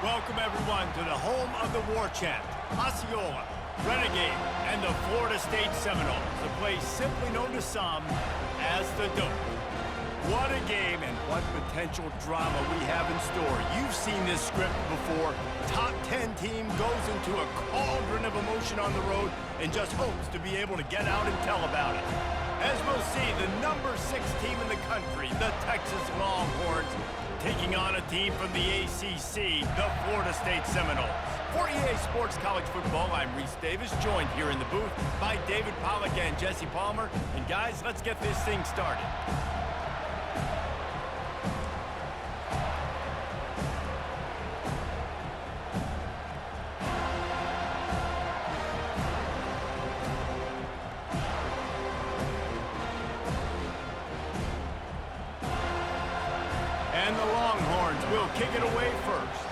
Welcome, everyone, to the home of the War Chant, Osceola, Renegade, and the Florida State Seminoles, a place simply known to some as the Dope. What a game and what potential drama we have in store. You've seen this script before. Top 10 team goes into a cauldron of emotion on the road and just hopes to be able to get out and tell about it. As we'll see, the number 6 team in the country, the Texas Longhorns, taking on a team from the ACC, the Florida State Seminoles. For EA Sports College Football, I'm Reese Davis, joined here in the booth by David Pollack and Jesse Palmer. And guys, let's get this thing started. And the Longhorns will kick it away first.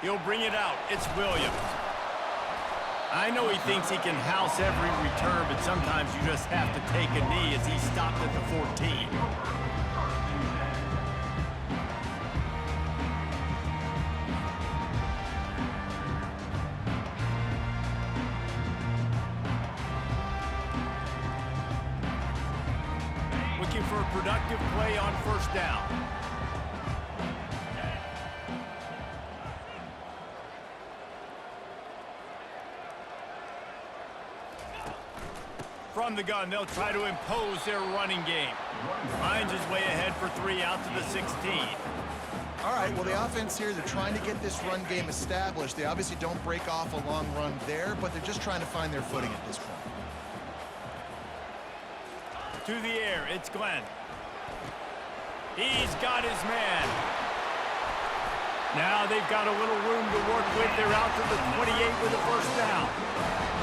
He'll bring it out. It's Williams. I know he thinks he can house every return, but sometimes you just have to take a knee as he stopped at the 14. For a productive play on first down. From the gun, they'll try to impose their running game. Hines is way ahead for 3 out to the 16. All right, well, the offense here, they're trying to get this run game established. They obviously don't break off a long run there, but they're just trying to find their footing at this point. To the air, it's Glenn. He's got his man. Now they've got a little room to work with. They're out to the 28 with a first down.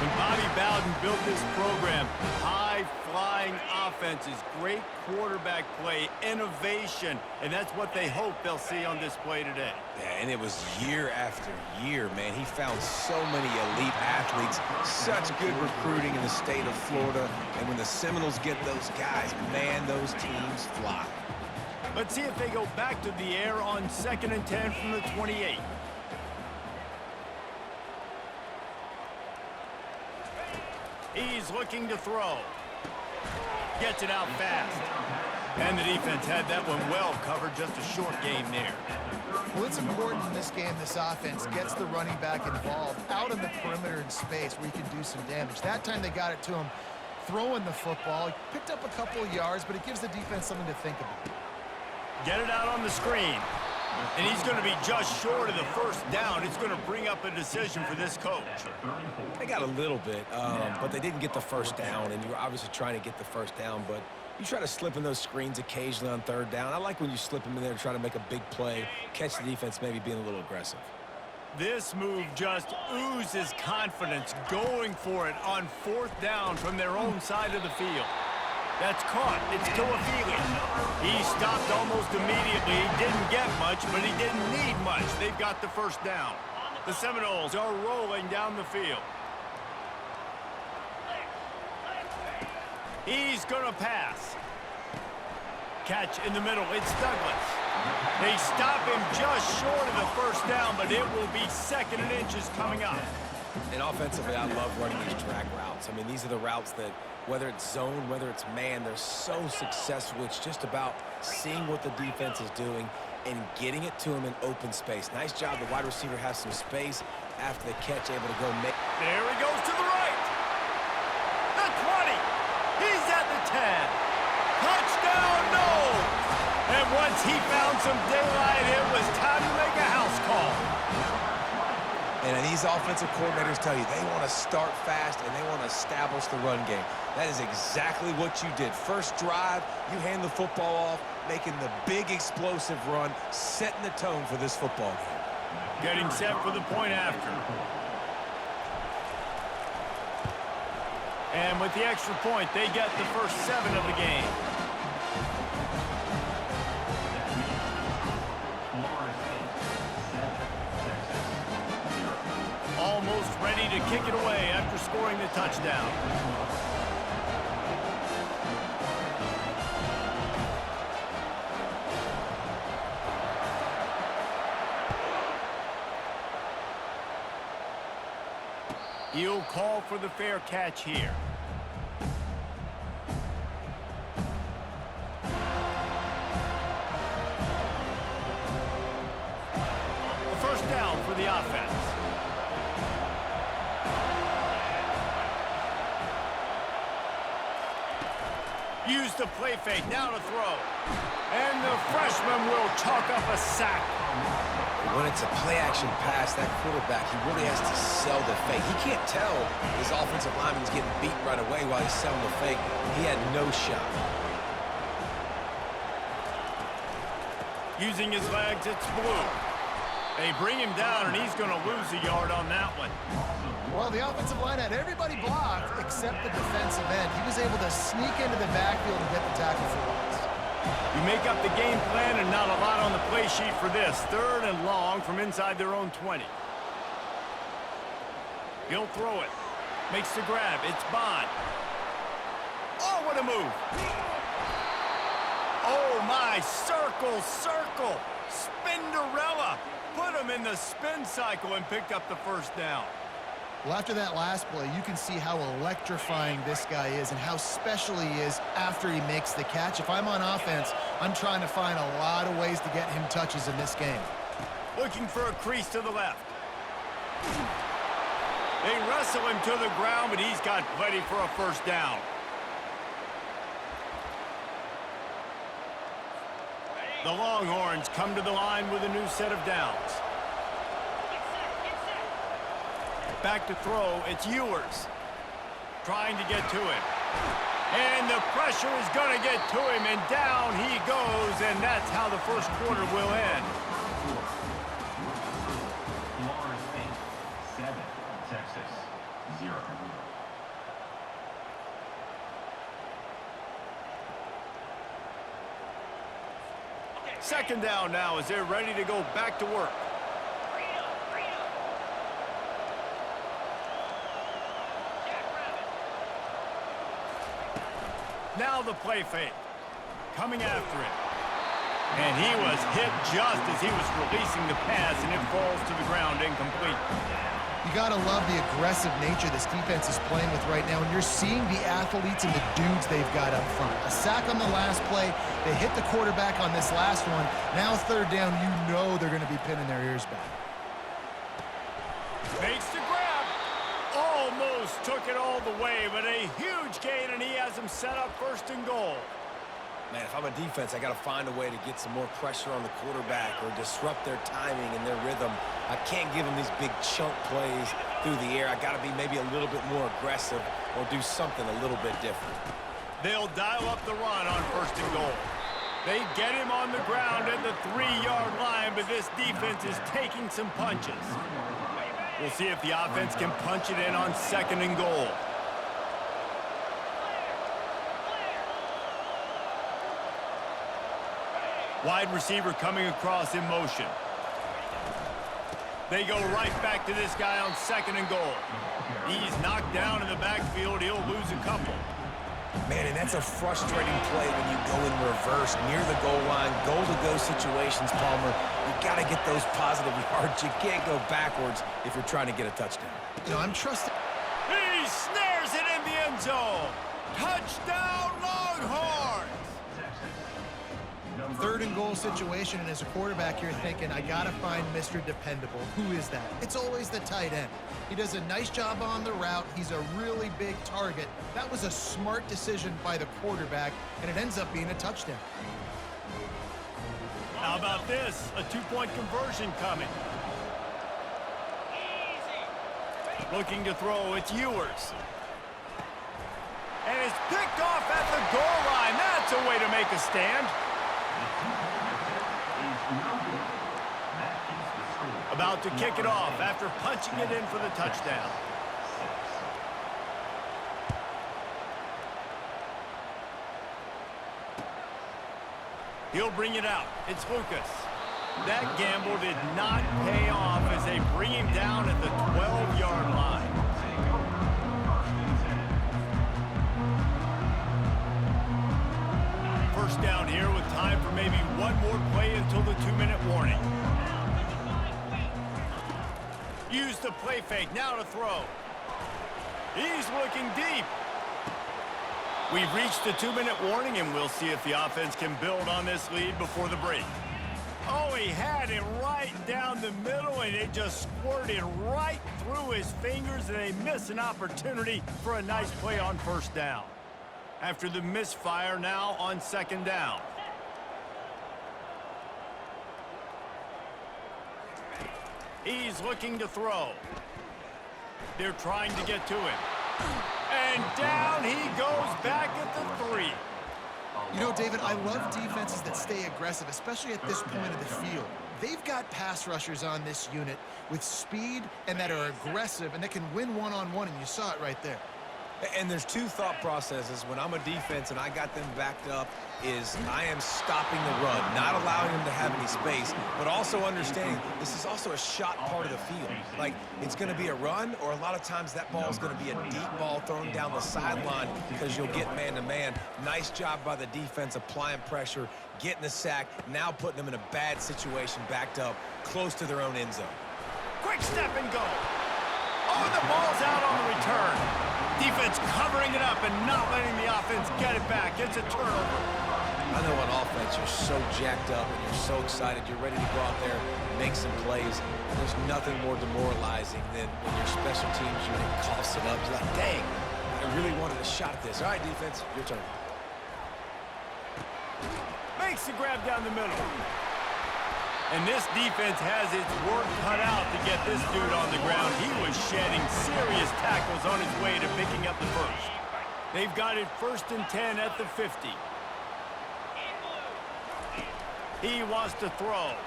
When Bobby Bowden built this program, high-flying offenses, great quarterback play, innovation, and that's what they hope they'll see on display today. Yeah, and it was year after year, man. He found so many elite athletes, such good recruiting in the state of Florida, and when the Seminoles get those guys, man, those teams fly. Let's see if they go back to the air on 2nd and 10 from the 28. He's looking to throw. Gets it out fast. And the defense had that one well covered, just a short game there. Well, it's important in this game, this offense gets the running back involved out in the perimeter in space where he can do some damage. That time they got it to him throwing the football. He picked up a couple of yards, but it gives the defense something to think about. Get it out on the screen. And he's going to be just short of the first down. It's going to bring up a decision for this coach. They got a little bit, but they didn't get the first down, and you were obviously trying to get the first down, but you try to slip in those screens occasionally on 3rd down. I like when you slip them in there to try to make a big play, catch the defense maybe being a little aggressive. This move just oozes confidence, going for it on 4th down from their own side of the field. That's caught. It's Toafili. He stopped almost immediately. He didn't get much, but he didn't need much. They've got the first down. The Seminoles are rolling down the field. He's going to pass. Catch in the middle. It's Douglas. They stop him just short of the first down, but it will be 2nd and inches coming up. And offensively, I love running these drag routes. I mean, these are the routes that, whether it's zone, whether it's man, they're so successful. It's just about seeing what the defense is doing and getting it to him in open space. Nice job. The wide receiver has some space after the catch, able to go make. There he goes to the right. The 20. He's at the 10. Touchdown, no. And once he found some daylight, it was time to make a house call. And these offensive coordinators tell you they want to start fast and they want to establish the run game. That is exactly what you did. First drive, you hand the football off, making the big explosive run, setting the tone for this football game. Getting set for the point after. And with the extra point, they get the first 7 of the game. Almost ready to kick it away after scoring the touchdown. He'll call for the fair catch here. A first down for the offense. Use the play fake, now to throw. And the freshman will chalk up a sack. When it's a play-action pass, that quarterback, he really has to sell the fake. He can't tell his offensive lineman's getting beat right away while he's selling the fake. He had no shot. Using his legs, it's Blue. They bring him down, and he's going to lose a yard on that one. Well, the offensive line had everybody blocked except the defensive end. He was able to sneak into the backfield and get the tackle for loss. You make up the game plan and not a lot on the play sheet for this. 3rd and long from inside their own 20. He'll throw it. Makes the grab. It's Bond. Oh, what a move. Oh, my. Circle, circle. Spinderella. Put him in the spin cycle and picked up the first down. Well, after that last play, you can see how electrifying this guy is and how special he is after he makes the catch. If I'm on offense, I'm trying to find a lot of ways to get him touches in this game. Looking for a crease to the left. They wrestle him to the ground, but he's got plenty for a first down. The Longhorns come to the line with a new set of downs. Back to throw, it's Ewers. Trying to get to him. And the pressure is going to get to him, and down he goes, and that's how the first quarter will end. Florida State 7, Texas 0. Second down now as they're ready to go back to work. Now the play fake. Coming after him. And he was hit just as he was releasing the pass, and it falls to the ground incomplete. You got to love the aggressive nature this defense is playing with right now, and you're seeing the athletes and the dudes they've got up front. A sack on the last play. They hit the quarterback on this last one. Now 3rd down, you know they're going to be pinning their ears back. Makes the grab. Almost took it all the way, but a huge gain, and he has him set up 1st and goal. Man, if I'm a defense, I got to find a way to get some more pressure on the quarterback or disrupt their timing and their rhythm. I can't give them these big chunk plays through the air. I got to be maybe a little bit more aggressive or do something a little bit different. They'll dial up the run on 1st and goal. They get him on the ground at the 3-yard line, but this defense is taking some punches. We'll see if the offense can punch it in on 2nd and goal. Wide receiver coming across in motion. They go right back to this guy on 2nd and goal. He's knocked down in the backfield. He'll lose a couple. Man, and that's a frustrating play when you go in reverse near the goal line, goal-to-go situations, Palmer. You got to get those positive yards. You can't go backwards if you're trying to get a touchdown. You know, I'm trusting. He snares it in the end zone. Touchdown, Longhorns! 3rd and goal situation, and as a quarterback, you're thinking, I got to find Mr. Dependable. Who is that? It's always the tight end. He does a nice job on the route. He's a really big target. That was a smart decision by the quarterback, and it ends up being a touchdown. How about this? A 2-point conversion coming. Looking to throw, it's Ewers. And it's picked off at the goal line. That's a way to make a stand. About to kick it off after punching it in for the touchdown. He'll bring it out. It's Lucas. That gamble did not pay off as they bring him down at the 12-yard line. First down here with time for maybe one more play until the 2-minute warning. Use the play fake, now to throw. He's looking deep. We've reached the 2-minute warning, and we'll see if the offense can build on this lead before the break. Oh, he had it right down the middle, and it just squirted right through his fingers, and they miss an opportunity for a nice play on first down. After the misfire, now on second down. He's looking to throw. They're trying to get to him. And down he goes back at the 3. You know, David, I love defenses that stay aggressive, especially at this point of the field. They've got pass rushers on this unit with speed and that are aggressive and that can win one-on-one, and you saw it right there. And there's two thought processes when I'm a defense and I got them backed up is I am stopping the run, not allowing them to have any space, but also understanding this is also a shot part of the field. Like, it's going to be a run, or a lot of times that ball is going to be a deep ball thrown down the sideline because you'll get man-to-man. Nice job by the defense applying pressure, getting the sack, now putting them in a bad situation backed up close to their own end zone. Quick step and go. Oh, the ball's out on the return. Defense covering it up and not letting the offense get it back. It's a turnover. I know on offense you're so jacked up and you're so excited. You're ready to go out there and make some plays. There's nothing more demoralizing than when your special teams unit coughs it up. You're like, dang, I really wanted a shot at this. All right, defense, your turn. Makes the grab down the middle. And this defense has its work cut out to get this dude on the ground. He was shedding serious tackles on his way to picking up the first. They've got it 1st and 10 at the 50. He wants to throw.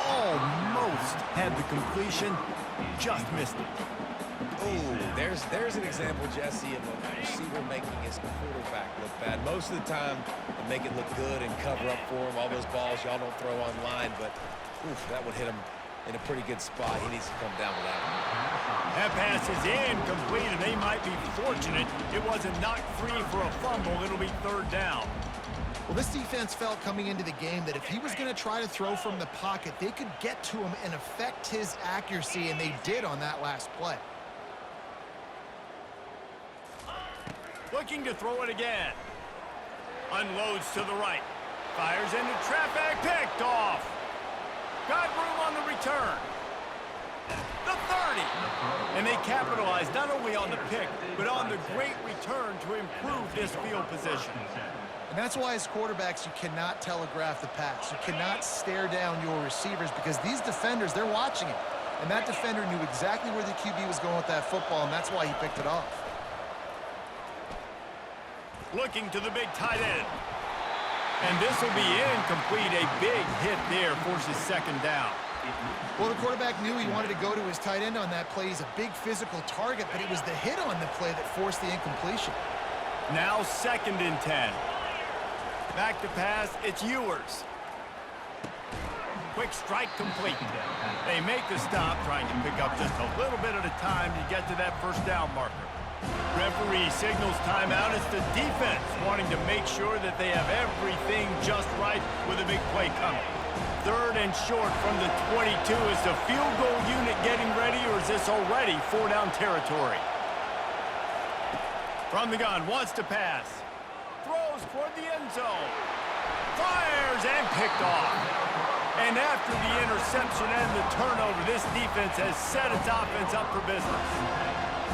Almost had the completion, just missed it. Oh, there's an example, Jesse, of a receiver making his quarterback look bad. Most of the time, they make it look good and cover up for him. All those balls y'all don't throw online, but oof, that would hit him in a pretty good spot. He needs to come down with that one. That pass is incomplete, and they might be fortunate it wasn't knocked free for a fumble. It'll be 3rd down. Well, this defense felt coming into the game that if he was going to try to throw from the pocket, they could get to him and affect his accuracy, and they did on that last play. Looking to throw it again. Unloads to the right. Fires into traffic. Picked off. Got room on the return. The 30. And they capitalized not only on the pick, but on the great return to improve this field position. And that's why as quarterbacks, you cannot telegraph the pass. You cannot stare down your receivers because these defenders, they're watching it. And that defender knew exactly where the QB was going with that football, and that's why he picked it off. Looking to the big tight end. And this will be incomplete. A big hit there forces 2nd down. Well, the quarterback knew he wanted to go to his tight end on that play. He's a big physical target, but it was the hit on the play that forced the incompletion. Now 2nd and 10. Back to pass, it's Ewers. Quick strike complete. They make the stop, trying to pick up just a little bit at a time to get to that 1st down marker. Referee signals timeout. It's the defense wanting to make sure that they have everything just right with a big play coming. 3rd and short from the 22. Is the field goal unit getting ready, or is this already 4-down territory? From the gun, wants to pass. Throws toward the end zone. Fires and picked off. And after the interception and the turnover, this defense has set its offense up for business.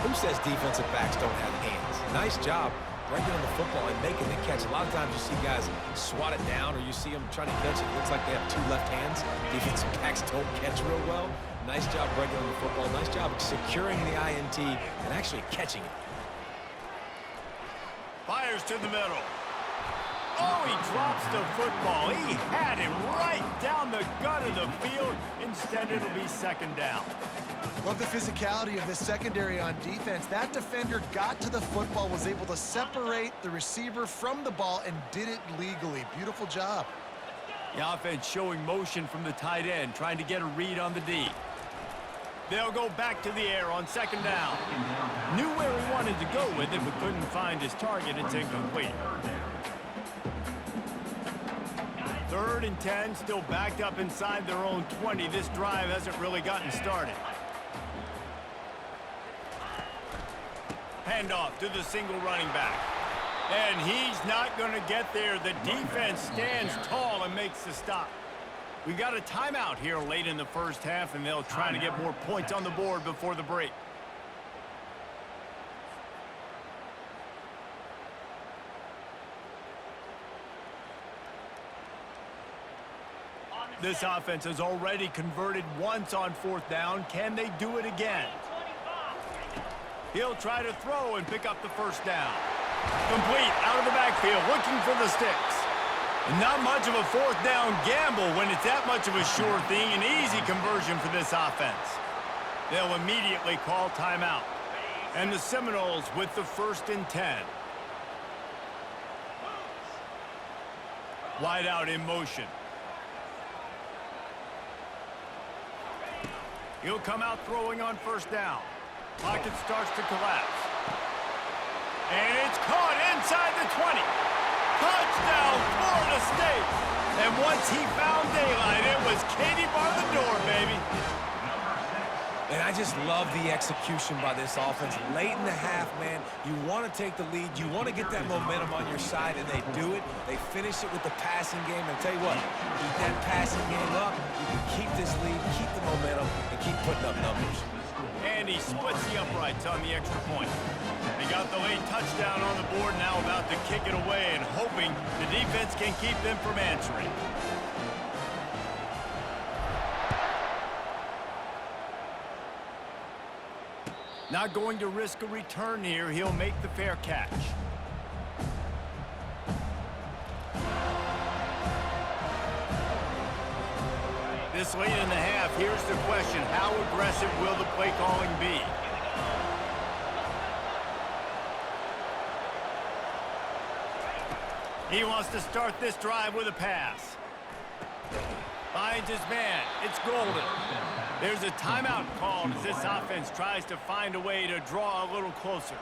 Who says defensive backs don't have hands? Nice job breaking on the football and making the catch. A lot of times you see guys swat it down, or you see them trying to catch it. It looks like they have 2 left hands. Defensive backs don't catch real well. Nice job breaking on the football. Nice job securing the INT and actually catching it. Fires to the middle. Oh, he drops the football. He had it right down the gut of the field. Instead, it'll be 2nd down. Love the physicality of this secondary on defense. That defender got to the football, was able to separate the receiver from the ball, and did it legally. Beautiful job. The offense showing motion from the tight end, trying to get a read on the D. They'll go back to the air on 2nd down. Knew where he wanted to go with it, but couldn't find his target. It's incomplete. 3rd and 10, still backed up inside their own 20. This drive hasn't really gotten started. Handoff to the single running back. And he's not going to get there. The defense stands tall and makes the stop. We got a timeout here late in the first half, and they'll try to get more points on the board before the break. This offense has already converted once on 4th down. Can they do it again? He'll try to throw and pick up the first down. Complete out of the backfield, looking for the sticks. Not much of a 4th down gamble when it's that much of a sure thing. An easy conversion for this offense. They'll immediately call timeout. And the Seminoles with the 1st and 10. Wide out in motion. He'll come out throwing on 1st down. Pocket starts to collapse. And it's caught inside the 20. Touchdown, Florida State. And once he found daylight, it was Katie bar the door, baby. And I just love the execution by this offense. Late in the half, man, you want to take the lead. You want to get that momentum on your side, and they do it. They finish it with the passing game. And I'll tell you what, keep that passing game up. You can keep this lead, keep the momentum, and keep putting up numbers. And he splits the uprights on the extra point. They got the late touchdown on the board, now about to kick it away and hoping the defense can keep them from answering. Not going to risk a return here. He'll make the fair catch. This late in the half, here's the question. How aggressive will the play calling be? He wants to start this drive with a pass. Finds his man. It's Golden. There's a timeout called as this offense tries to find a way to draw a little closer.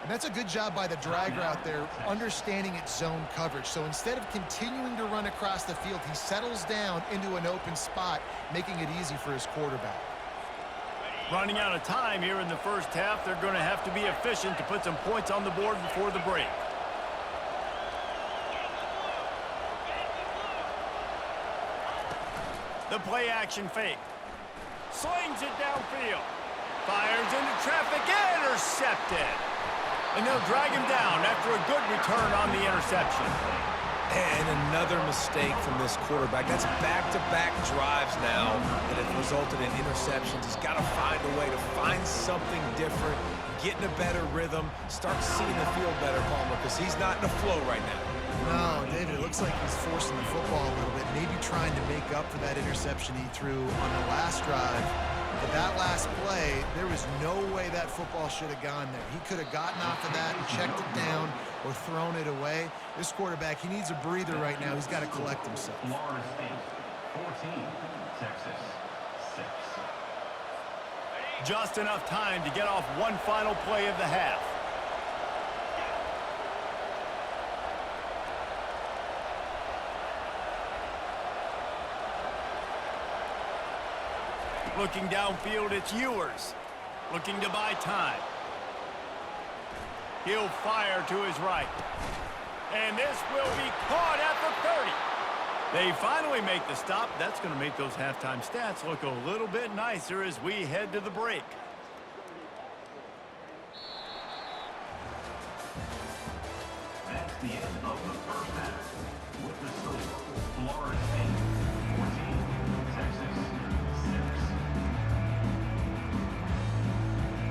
And that's a good job by the drag route there, understanding its zone coverage. So instead of continuing to run across the field, he settles down into an open spot, making it easy for his quarterback. Running out of time here in the first half, they're going to have to be efficient to put some points on the board before the break. The play action fake. Slings it downfield. Fires into traffic. Intercepted. And they'll drag him down after a good return on the interception. And another mistake from this quarterback. That's back-to-back drives now that have resulted in interceptions. He's got to find a way to find something different, get in a better rhythm, start seeing the field better, Palmer, because he's not in a flow right now. No, David, it looks like he's forcing the football a little bit, maybe trying to make up for that interception he threw on the last drive. But that last play, there was no way that football should have gone there. He could have gotten off of that and checked it down or thrown it away. This quarterback, he needs a breather right now. He's got to collect himself. Florida State 14, Texas 6. Just enough time to get off one final play of the half. Looking downfield, it's Ewers. Looking to buy time. He'll fire to his right. And this will be caught at the 30. They finally make the stop. That's going to make those halftime stats look a little bit nicer as we head to the break. That's the end of the first half. With the score, Florida State 14, Texas 6.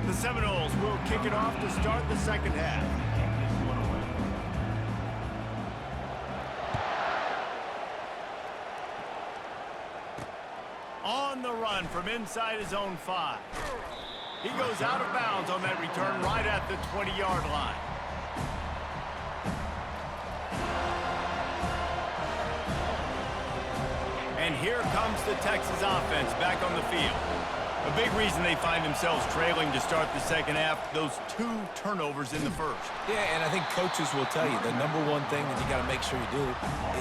The Seminoles will kick it off to start the second half. Take this one away. On the run from inside his own 5. He goes out of bounds on that return right at the 20-yard line. And here comes the Texas offense back on the field. A big reason they find themselves trailing to start the second half, those 2 turnovers in the first. Yeah, and I think coaches will tell you the number one thing that you got to make sure you do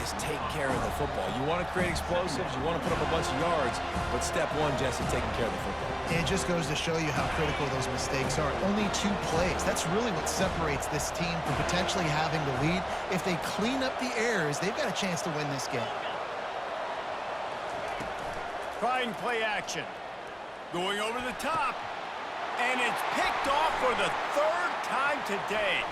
is take care of the football. You want to create explosives, you want to put up a bunch of yards, but step one, Jesse, taking care of the football. It just goes to show you how critical those mistakes are. Only 2 plays. That's really what separates this team from potentially having the lead. If they clean up the errors, they've got a chance to win this game. Trying play action. Going over the top. And it's picked off for the 3rd time today.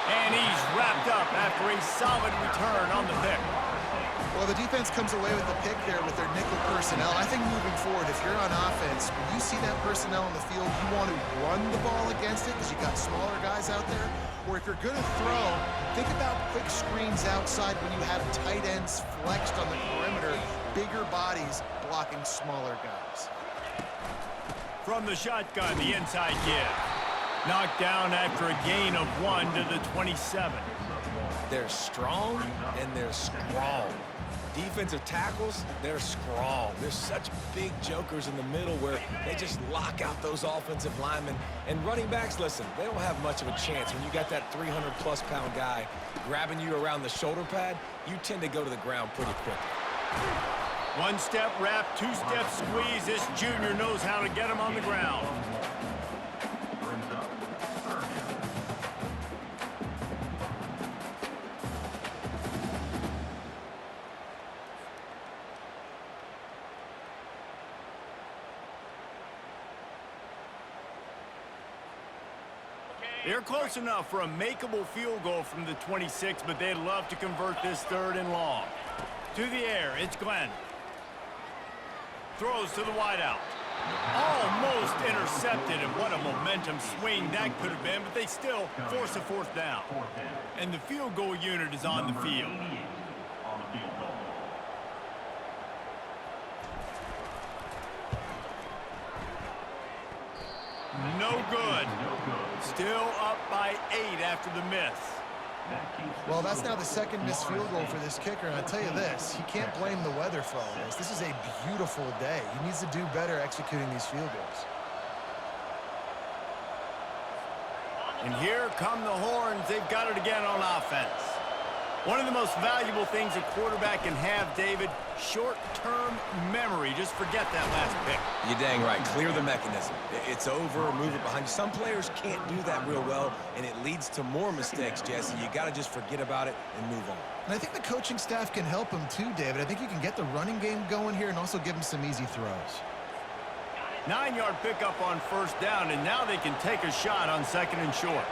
And he's wrapped up after a solid return on the pick. Well, the defense comes away with the pick there with their nickel personnel. I think moving forward, if you're on offense, when you see that personnel on the field, you want to run the ball against it because you got smaller guys out there. Or if you're going to throw, think about quick screens outside when you have tight ends flexed on the perimeter, bigger bodies blocking smaller guys. From the shotgun, the inside give. Knocked down after a gain of 1 to the 27. They're strong and they're strong. Defensive tackles, they're strong. There's such big jokers in the middle where they just lock out those offensive linemen. And running backs, listen, they don't have much of a chance. When you got that 300-plus pound guy grabbing you around the shoulder pad, you tend to go to the ground pretty quickly. 1-step wrap, 2-step squeeze. This junior knows how to get him on the ground. They're close enough for a makeable field goal from the 26, but they'd love to convert this 3rd and long. To the air, it's Glenn. Throws to the wideout. Almost intercepted, and what a momentum swing that could have been, but they still force a 4th down. And the field goal unit is on the field. No good. Still up by 8 after the miss. Well, that's now the 2nd missed field goal for this kicker, and I tell you this, you can't blame the weather for all this. This is a beautiful day. He needs to do better executing these field goals. And here come the horns. They've got it again on offense. One of the most valuable things a quarterback can have, David, short-term memory. Just forget that last pick. You're dang right. Clear the mechanism. It's over, move it behind you. Some players can't do that real well, and it leads to more mistakes, Jesse. You got to just forget about it and move on. And I think the coaching staff can help him too, David. I think you can get the running game going here and also give him some easy throws. 9-yard pickup on 1st down, and now they can take a shot on 2nd and short.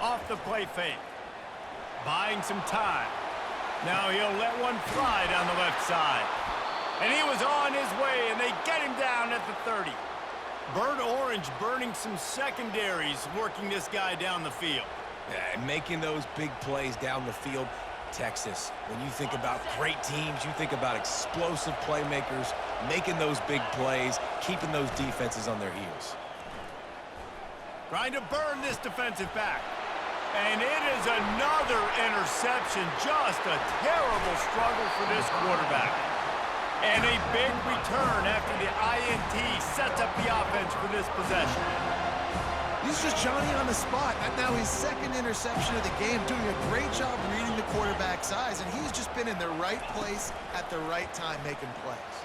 Off the play fake. Buying some time. Now he'll let one fly down the left side. And he was on his way, and they get him down at the 30. Burnt Orange burning some secondaries, working this guy down the field. Yeah, and making those big plays down the field. Texas, when you think about great teams, you think about explosive playmakers, making those big plays, keeping those defenses on their heels. Trying to burn this defensive back. And it is another interception. Just a terrible struggle for this quarterback. And a big return after the INT sets up the offense for this possession. He's just Johnny on the spot. Now his 2nd interception of the game, doing a great job reading the quarterback's eyes, and he's just been in the right place at the right time making plays.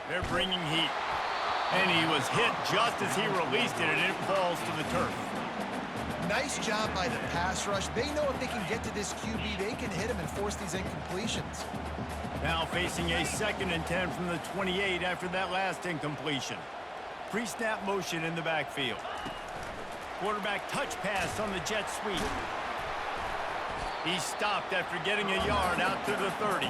They're bringing heat. And he was hit just as he released it, and it falls to the turf. Nice job by the pass rush. They know if they can get to this QB, they can hit him and force these incompletions. Now facing a 2nd and 10 from the 28 after that last incompletion. Pre-snap motion in the backfield. Quarterback touch pass on the jet sweep. He stopped after getting a yard out to the 30.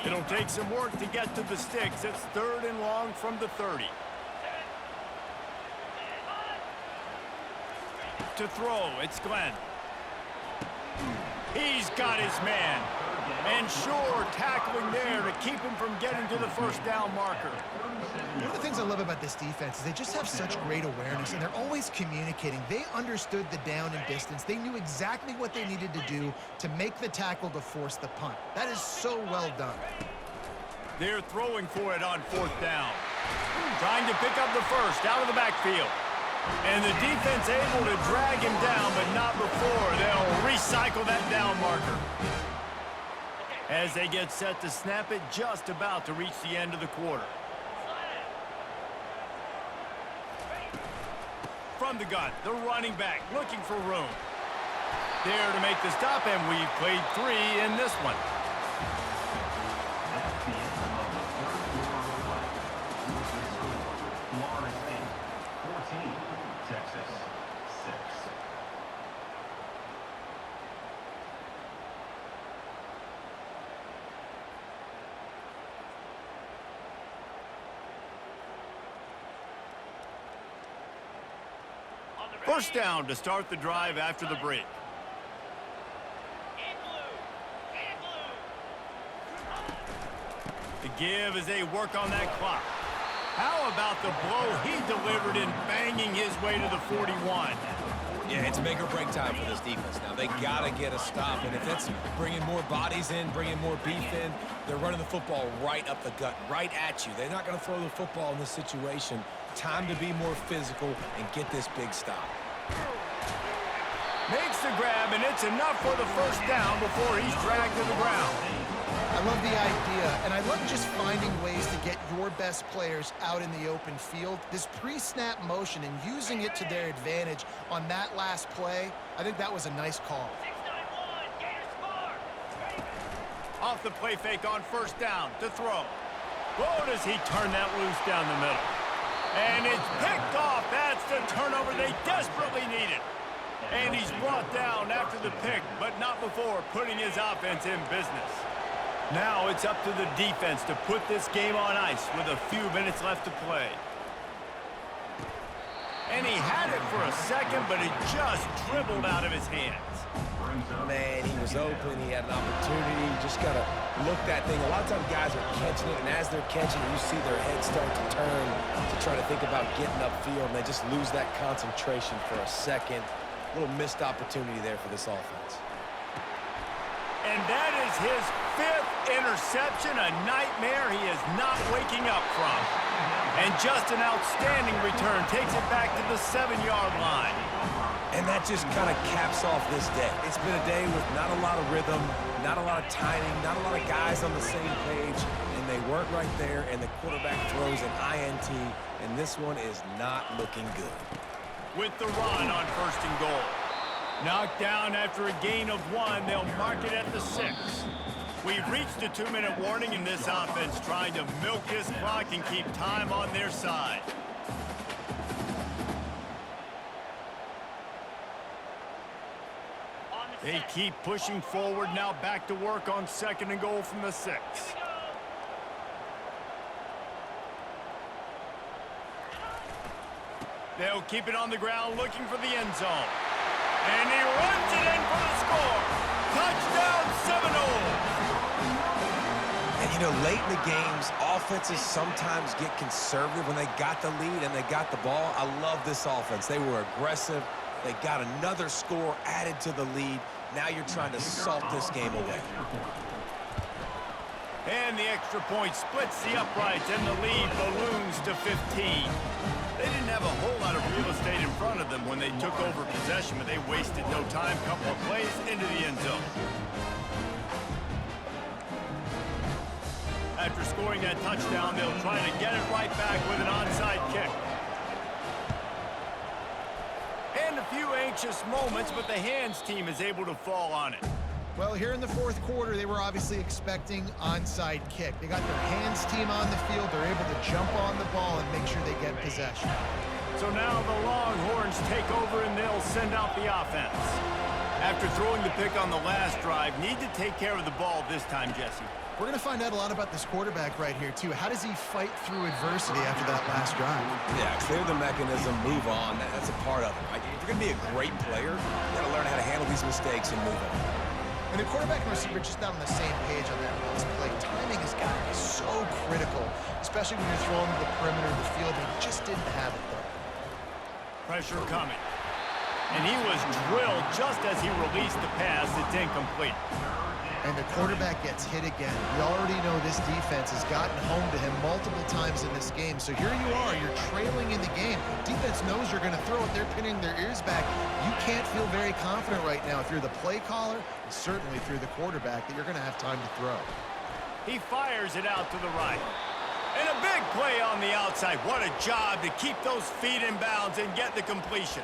It'll take some work to get to the sticks. It's 3rd and long from the 30. To throw, it's Glenn. He's got his man. And sure, tackling there to keep him from getting to the first down marker. One of the things I love about this defense is they just have such great awareness, and they're always communicating. They understood the down and distance. They knew exactly what they needed to do to make the tackle to force the punt. That is so well done. They're throwing for it on fourth down. Trying to pick up the first out of the backfield. And the defense able to drag him down, but not before they'll recycle that down marker. As they get set to snap it, just about to reach the end of the quarter. From the gun, the running back looking for room. There to make the stop, and we've played 3 in this one. That's the end of the third quarter of play. With the score, Florida State 14, Texas 6. First down to start the drive after the break. The give as they work on that clock. How about the blow he delivered in banging his way to the 41? Yeah, it's make or break time for this defense now. They got to get a stop, and if it's bringing more bodies in, bringing more beef in, they're running the football right up the gut, right at you. They're not going to throw the football in this situation. Time to be more physical and get this big stop. Makes the grab, and it's enough for the first down before he's dragged to the ground. I love the idea, and I love just finding ways to get your best players out in the open field. This pre-snap motion and using it to their advantage on that last play, I think that was a nice call. Off the play fake on first down to throw. Whoa, does he turn that loose down the middle. And it's picked off. That's the turnover they desperately needed. And he's brought down after the pick, but not before putting his offense in business. Now it's up to the defense to put this game on ice with a few minutes left to play. And he had it for a second, but it just dribbled out of his hands. Man, he was open. He had an opportunity. You just got to look that thing. A lot of times guys are catching it, and as they're catching it, you see their head start to turn to try to think about getting upfield, and they just lose that concentration for a second. A little missed opportunity there for this offense. And that is his 5th interception, a nightmare he is not waking up from. And just an outstanding return takes it back to the 7-yard line. And that just kind of caps off this day. It's been a day with not a lot of rhythm, not a lot of timing, not a lot of guys on the same page, and they weren't right there, and the quarterback throws an INT, and this one is not looking good. With the run on first and goal. Knocked down after a gain of 1, they'll mark it at the 6. We've reached a 2-minute warning in this offense, trying to milk this clock and keep time on their side. They keep pushing forward, now back to work on second and goal from the 6. They'll keep it on the ground looking for the end zone. And he runs it in for the score. Touchdown Seminoles! And, you know, late in the games, offenses sometimes get conservative when they got the lead and they got the ball. I love this offense. They were aggressive. They got another score added to the lead. Now you're trying to salt this game away. And the extra point splits the uprights, and the lead balloons to 15. They didn't have a whole lot of real estate in front of them when they took over possession, but they wasted no time. Couple of plays into the end zone. After scoring that touchdown, they'll try to get it right back with an onside kick. And a few anxious moments, but the hands team is able to fall on it. Well, here in the fourth quarter, they were obviously expecting onside kick. They got their hands team on the field. They're able to jump on the ball and make sure they get possession. So now the Longhorns take over and they'll send out the offense. After throwing the pick on the last drive, need to take care of the ball this time, Jesse. We're going to find out a lot about this quarterback right here, too. How does he fight through adversity after that last drive? Yeah, clear the mechanism, move on. That's a part of it, right? If you're going to be a great player, you got to learn how to handle these mistakes and move on. And the quarterback and receiver just not on the same page on that last play. Timing has got to be so critical, especially when you're throwing to the perimeter of the field. They just didn't have it, though. Pressure coming. And he was drilled just as he released the pass. It's incomplete. And the quarterback gets hit again. We already know this defense has gotten home to him multiple times in this game. So here you are, you're trailing in the game. Defense knows you're going to throw it. They're pinning their ears back. You can't feel very confident right now if you're the play caller, and certainly if you're the quarterback, that you're going to have time to throw. He fires it out to the right. And a big play on the outside. What a job to keep those feet in bounds and get the completion.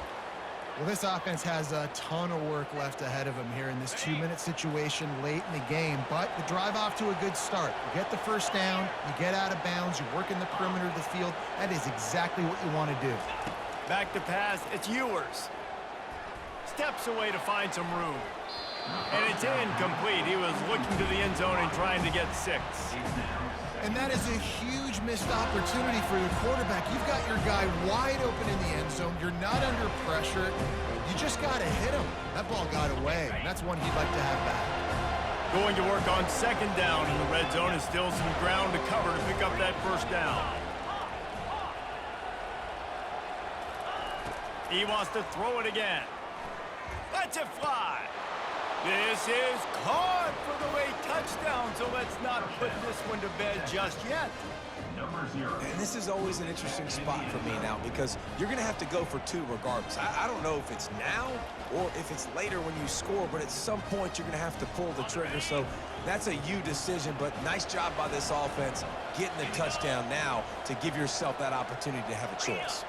Well, this offense has a ton of work left ahead of them here in this 2-minute situation late in the game, but the drive off to a good start. You get the first down, you get out of bounds, you work in the perimeter of the field. That is exactly what you want to do. Back to pass, it's Ewers. Steps away to find some room. And it's incomplete. He was looking to the end zone and trying to get 6. And that is a huge missed opportunity for the quarterback. You've got your guy wide open in the end zone. You're not under pressure. You just got to hit him. That ball got away. That's one he'd like to have back. Going to work on 2nd down in the red zone, and still some ground to cover to pick up that 1st down. He wants to throw it again. Lets it fly. This is caught for the late touchdown, so let's not put this one to bed just yet. Number 0. And this is always an interesting spot for me now because you're going to have to go for 2 regardless. I don't know if it's now or if it's later when you score, but at some point you're going to have to pull the trigger. So that's a you decision, but nice job by this offense getting the touchdown now to give yourself that opportunity to have a choice.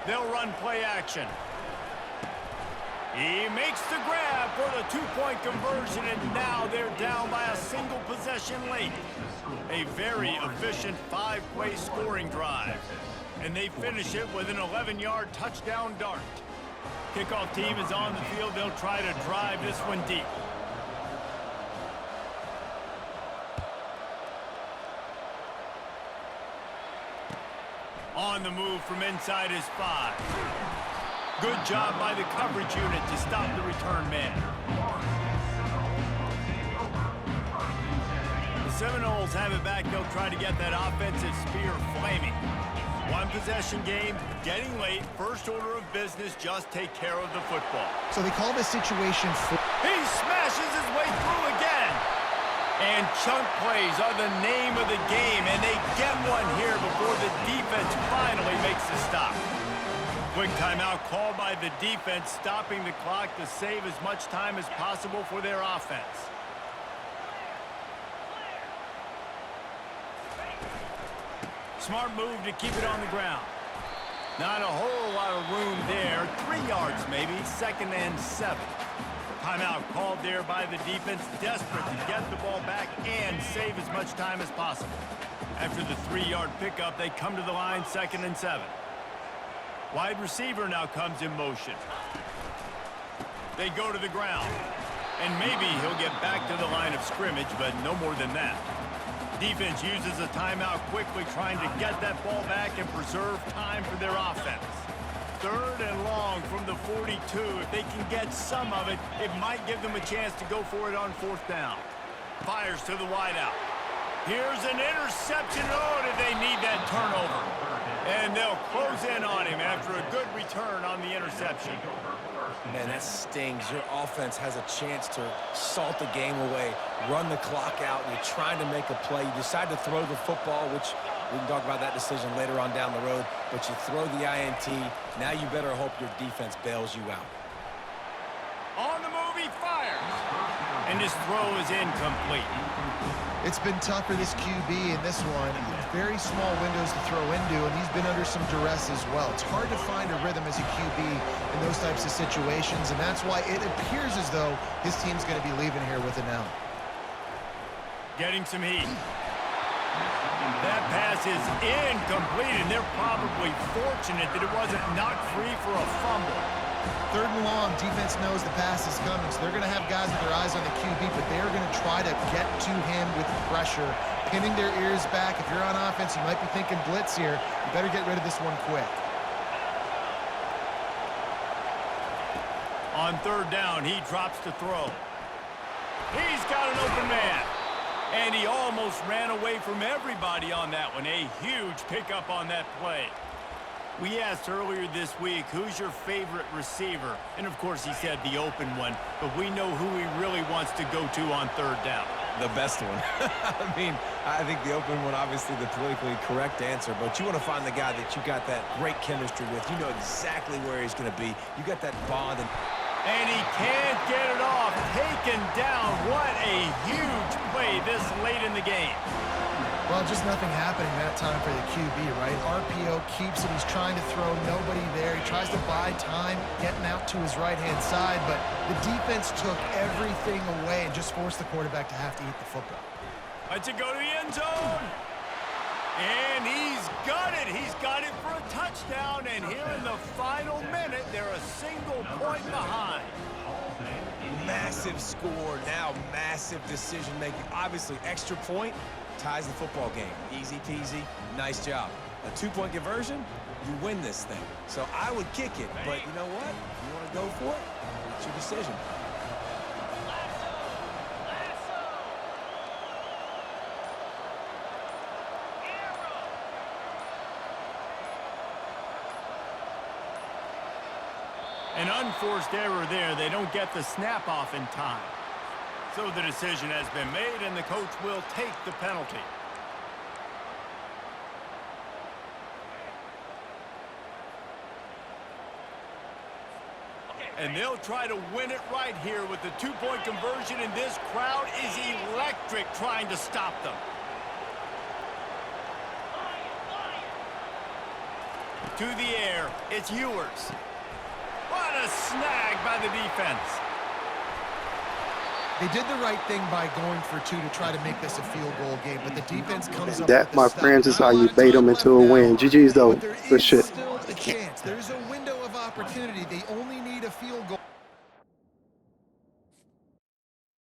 They'll run play action. He makes the grab for the 2-point conversion, and now they're down by a single possession late. A very efficient 5-play scoring drive. And they finish it with an 11-yard touchdown dart. Kickoff team is on the field. They'll try to drive this one deep. On the move from inside his 5. Good job by the coverage unit to stop the return man. The Seminoles have it back. They'll try to get that offensive spear flaming. 1-possession game, getting late. First order of business, just take care of the football. So they call this situation... He smashes his way through again. And chunk plays are the name of the game, and they get one here before the defense finally makes the stop. Quick timeout called by the defense, stopping the clock to save as much time as possible for their offense. Smart move to keep it on the ground. Not a whole lot of room there. 3 yards maybe, 2nd and 7. Timeout called there by the defense, desperate to get the ball back and save as much time as possible. After the 3-yard pickup, they come to the line, 2nd and 7. Wide receiver now comes in motion. They go to the ground. And maybe he'll get back to the line of scrimmage, but no more than that. Defense uses a timeout quickly, trying to get that ball back and preserve time for their offense. 3rd and long from the 42. If they can get some of it, it might give them a chance to go for it on 4th down. Fires to the wideout. Here's an interception. Oh, did they need that turnover? And they'll close in on him after a good return on the interception. Man, that stings. Your offense has a chance to salt the game away, run the clock out, and you're trying to make a play. You decide to throw the football, which we can talk about that decision later on down the road, but you throw the INT. Now you better hope your defense bails you out. On the move, he fires. And his throw is incomplete. It's been tough for this QB in this one. Very small windows to throw into, and he's been under some duress as well. It's hard to find a rhythm as a QB in those types of situations, and that's why it appears as though his team's going to be leaving here with an L. Getting some heat. That pass is incomplete, and they're probably fortunate that it wasn't knocked free for a fumble. 3rd and long, defense knows the pass is coming, so they're going to have guys with their eyes on the QB, but they're going to try to get to him with pressure, pinning their ears back. If you're on offense, you might be thinking blitz here. You better get rid of this one quick. On third down, he drops to throw. He's got an open man. And he almost ran away from everybody on that one. A huge pickup on that play. We asked earlier this week, who's your favorite receiver? And, of course, he said the open one. But we know who he really wants to go to on third down. The best one. I mean, I think the open one, obviously the politically correct answer, but you want to find the guy that you got that great chemistry with. You know exactly where he's going to be. You got that bond. And he can't get it off. Taken down. What a huge play this late in the game. Well, just nothing happening that time for the QB, right? RPO keeps him. He's trying to throw. Nobody there. He tries to buy time, getting out to his right-hand side, but the defense took everything away and just forced the quarterback to have to eat the football. Let's it go to the end zone. And he's got it. He's got it for a touchdown. And here in the final minute, they're a single point behind. Massive score. Now massive decision-making. Obviously, extra point ties the football game. Easy peasy. Nice job. A two-point conversion, you win this thing. So I would kick it, but you know what? If you want to go for it, it's your decision. An unforced error there. They don't get the snap off in time. So the decision has been made, and the coach will take the penalty. And they'll try to win it right here with the two-point conversion, and this crowd is electric trying to stop them. To the air, it's Ewers. What a snag by the defense. They did the right thing by going for two to try to make this a field goal game, but the defense comes up That, with my the friends, is stop. how you bait them into a win. GG's though. But there Good is shit. still a chance. There's a window of opportunity. They only need a field goal.